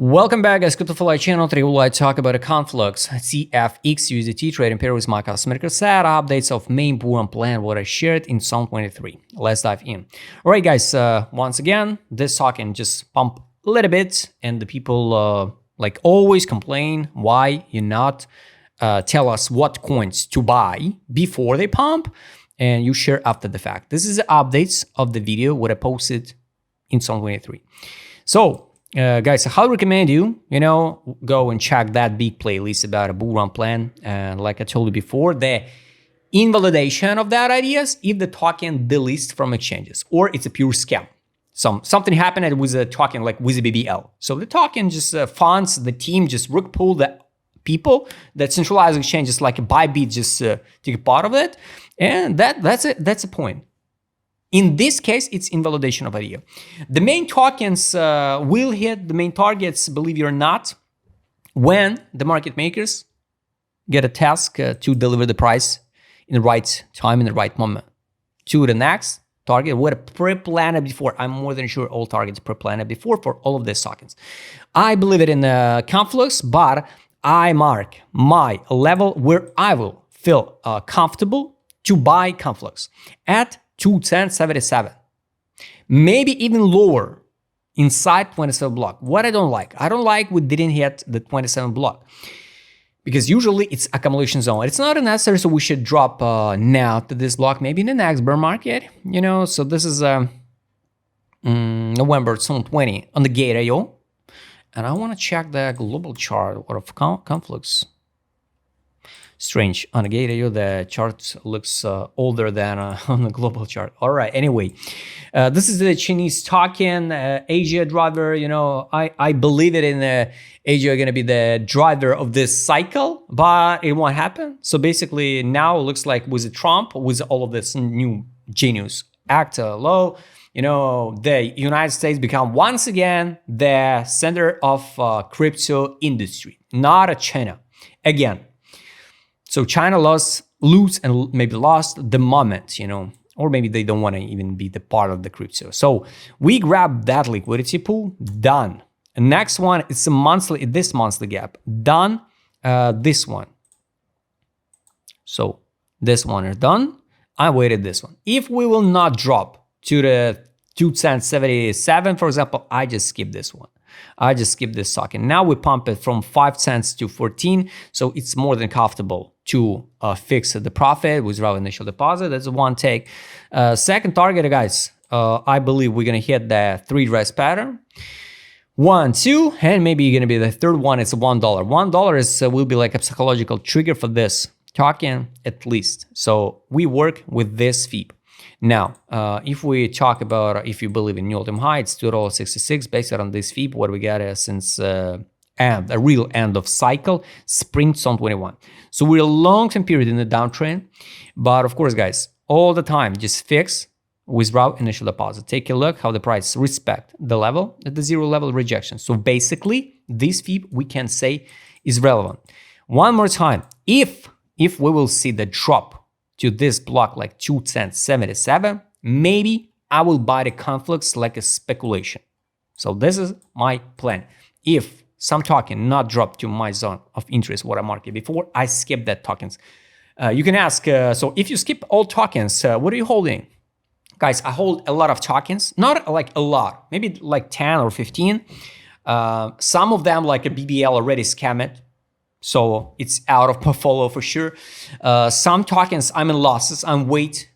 Welcome back, guys, to the Fly channel. Today we'll talk about a Conflux CFX USDT trading pair with my customer set updates of main bull and plan what I shared in Psalm 23. Let's dive in. All right, guys, once again, this token just pump a little bit, and the people like always complain why you not tell us what coins to buy before they pump, and you share after the fact. This is the updates of the video what I posted in Psalm 23. So guys, I highly recommend you, go and check that big playlist about a bull run plan. And like I told you before, the invalidation of that ideas if the token delisted from exchanges or it's a pure scam. Something happened with a token like with a BBL. So the token just funds, the team just rug pull the people that centralized exchanges like Bybit just take a part of it. And that's it. That's the point. In this case, it's invalidation of idea. The main tokens will hit the main targets, believe it or not, when the market makers get a task to deliver the price in the right time, in the right moment. To the next target, what pre-planned before. I'm more than sure all targets pre-planned before for all of these tokens. I believe it in Conflux, but I mark my level where I will feel comfortable to buy Conflux at 210.77, maybe even lower inside 27 block. What I don't like we didn't hit the 27 block because usually it's accumulation zone. It's not necessary, so we should drop now to this block, maybe in the next bear market, So this is November 2020 on the Gate.io, and I want to check the global chart of Conflux. Strange. On the Gate.io, the chart looks older than on the global chart. All right. Anyway, this is the Chinese token, Asia driver. I believe it in Asia are going to be the driver of this cycle, but it won't happen. So basically now it looks like with Trump, with all of this new genius act law, the United States become once again the center of crypto industry, not a China. Again. So China lose and maybe lost the moment, or maybe they don't want to even be the part of the crypto. So we grab that liquidity pool, done. And next one, it's this monthly gap, done. This one. So this one is done. I waited this one. If we will not drop to the 2.77, for example, I just skip this one. I just skip this token. Now we pump it from 5 cents to 14. So it's more than comfortable to fix the profit without initial deposit. That's one take. Second target, guys, I believe we're going to hit the 3 res pattern. 1, 2, and maybe going to be the third one. It's $1. $1 will be like a psychological trigger for this token at least. So we work with this fee. Now, if we talk about if you believe in new all-time high, it's $2.66 based on this fee. What we got since a real end of cycle, spring 2021. So we're a long-term period in the downtrend, but of course, guys, all the time just fix without initial deposit. Take a look how the price respect the level at the 0 level rejection. So basically, this fee we can say is relevant. One more time, if we will see the drop to this block like 2.77, maybe I will buy the Conflux like a speculation. So this is my plan. If some token not drop to my zone of interest, what I marked before, I skip that tokens. You can ask, so if you skip all tokens, what are you holding? Guys, I hold a lot of tokens, not like a lot, maybe like 10 or 15. Some of them like a BBL already scammed. So it's out of portfolio for sure. Some tokens I'm in losses. I'm wait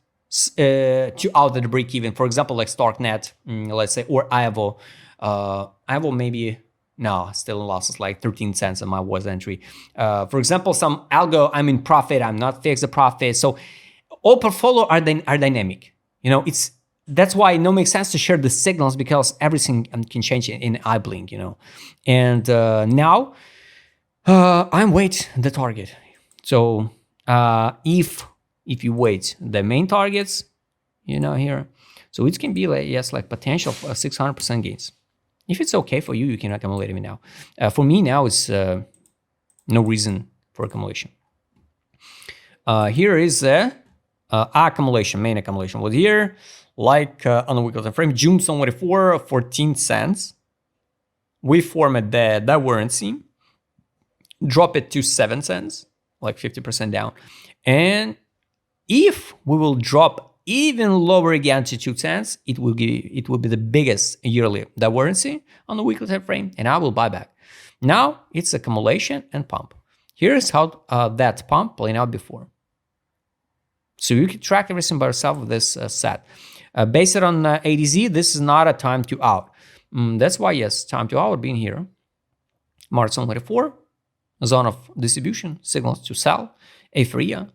to out at the break even. For example, like StarkNet, let's say, or IVO. IVO maybe no, still in losses, like 13 cents on my was entry. For example, some algo I'm in profit. I'm not fixed the profit. So all portfolio are dynamic. That's why it don't make sense to share the signals because everything can change in iBlink. And now. I'm wait the target. So if you wait the main targets, here, so it can be like potential 600% gains. If it's okay for you, you can accumulate it now. For me now, it's no reason for accumulation. Here is the accumulation, main accumulation. Was here like on the weekly time frame, June 24, 14 cents. we formed the divergence, drop it to 7 cents, like 50% down. And if we will drop even lower again to 2 cents, it will be the biggest yearly divergence on the weekly time frame, and I will buy back. Now it's accumulation and pump. Here's how that pump playing out before. So you can track everything by yourself with this set. Based on ADZ, this is not a time to out. That's why, yes, time to out being here. March 24, zone of distribution, signals to sell, aphoria.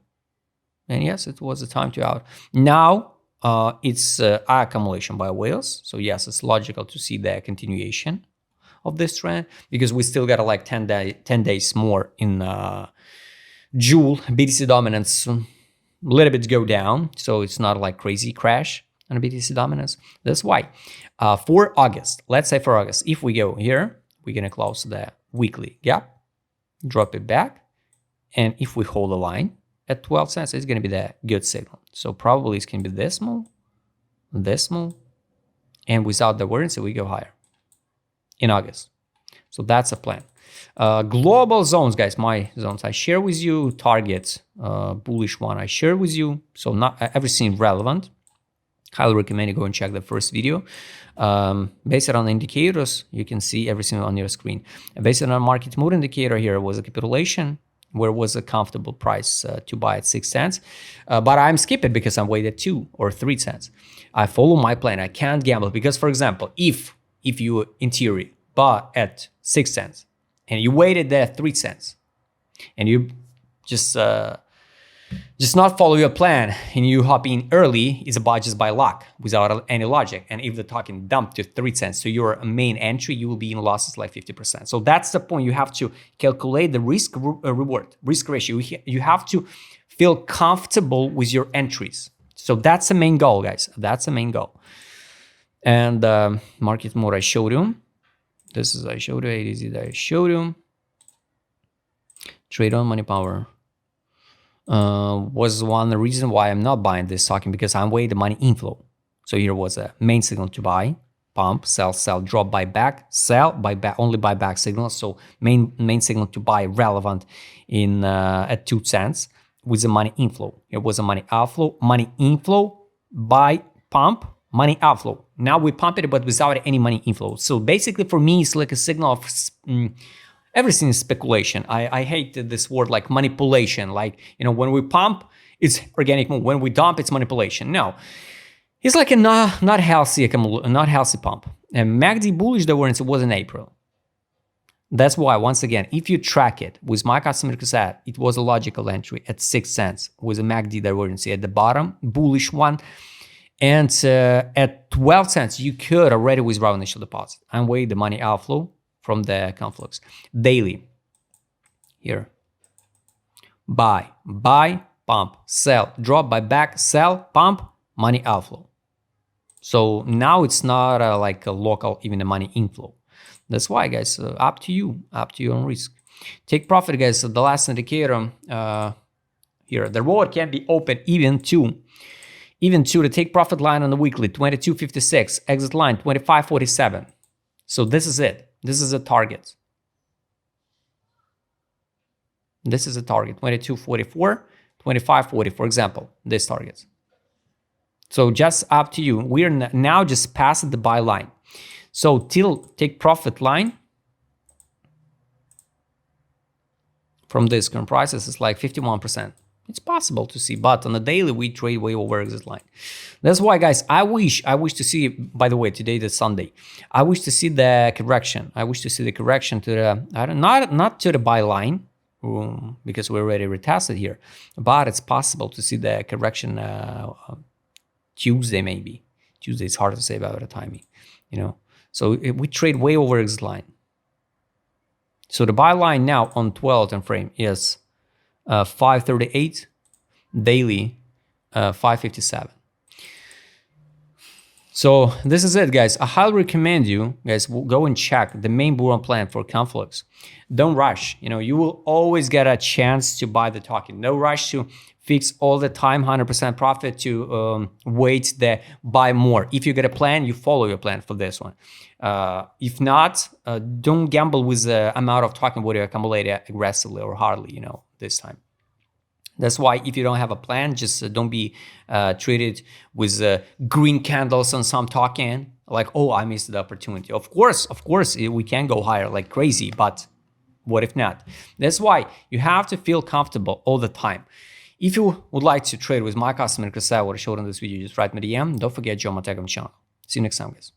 And yes, it was a time to out. Now it's accumulation by whales. So yes, it's logical to see the continuation of this trend because we still got like 10 days more in Joule BTC dominance. A little bit go down, so it's not like crazy crash on BTC dominance. That's why for August, let's say for August, if we go here, we're gonna close the weekly gap, drop it back, and if we hold the line at 12 cents, it's gonna be the good signal. So probably it's gonna be this move, and without the variance, we go higher in August. So that's a plan. Global zones, guys, my zones. I share with you targets, bullish one I share with you. So not everything relevant. Highly recommend you go and check the first video. Based on indicators, you can see everything on your screen. Based on market mood indicator, here was a capitulation where was a comfortable price to buy at 6 cents. But I'm skipping because I'm waiting at 2 or 3 cents. I follow my plan. I can't gamble because, for example, if you in theory bought at 6 cents and you waited there 3 cents and you just not follow your plan and you hop in early, it's about just by luck without any logic. And if the token dumped to 3 cents to your main entry, you will be in losses like 50%. So that's the point. You have to calculate the risk ratio. You have to feel comfortable with your entries. So that's the main goal, guys. That's the main goal. And market mode I showed you. This is I showed you. ADZ that I showed you. Trade on money power. Was one reason why I'm not buying this token because I'm waiting the money inflow. So here was a main signal to buy, pump, sell, drop, buy back, sell, buy back, only buy back signals. So main signal to buy relevant in at 2 cents with the money inflow. It was a money outflow, money inflow, buy, pump, money outflow. Now we pump it, but without any money inflow. So basically for me, it's like a signal of everything is speculation. I hate this word like manipulation. Like, when we pump, it's organic move. When we dump, it's manipulation. No, it's like a not healthy pump. And MACD bullish divergence was in April. That's why, once again, if you track it with my customer cassette, it was a logical entry at 6 cents with a MACD divergence at the bottom, bullish one. And at 12 cents, you could already withdraw initial deposit and wait the money outflow from the Conflux. Daily, here, buy, pump, sell, drop, buy back, sell, pump, money outflow. So now it's not like a local, even a money inflow. That's why, guys, up to you on risk. Take profit, guys. The last indicator here, the reward can be open even to the take profit line on the weekly, 22.56, exit line, 25.47. So this is it. This is a target. This is a target, 22.44, 25.40, for example, this target. So just up to you. We're now just past the buy line. So till take profit line from this current prices is like 51%. It's possible to see, but on the daily we trade way over exit line. That's why, guys, I wish to see. By the way, today is Sunday. I wish to see the correction. I wish to see the correction to the not to the buy line because we already retested here, but it's possible to see the correction Tuesday maybe. Tuesday is hard to say about the timing, So we trade way over exit line. So the buy line now on 12 time frame is 538, daily 557. So this is it, guys. I highly recommend you guys go and check the main bull run plan for Conflux. Don't rush. You will always get a chance to buy the token. No rush to fix all the time 100% profit to wait the buy more. If you get a plan, you follow your plan for this one. If not, don't gamble with the amount of token what you accumulate aggressively or hardly, this time. That's why if you don't have a plan, just don't be treated with green candles on some token, like, oh, I missed the opportunity. Of course, we can go higher like crazy, but what if not? That's why you have to feel comfortable all the time. If you would like to trade with my customer, what I showed in this video, just write me a DM. Don't forget to join my Telegram channel. See you next time, guys.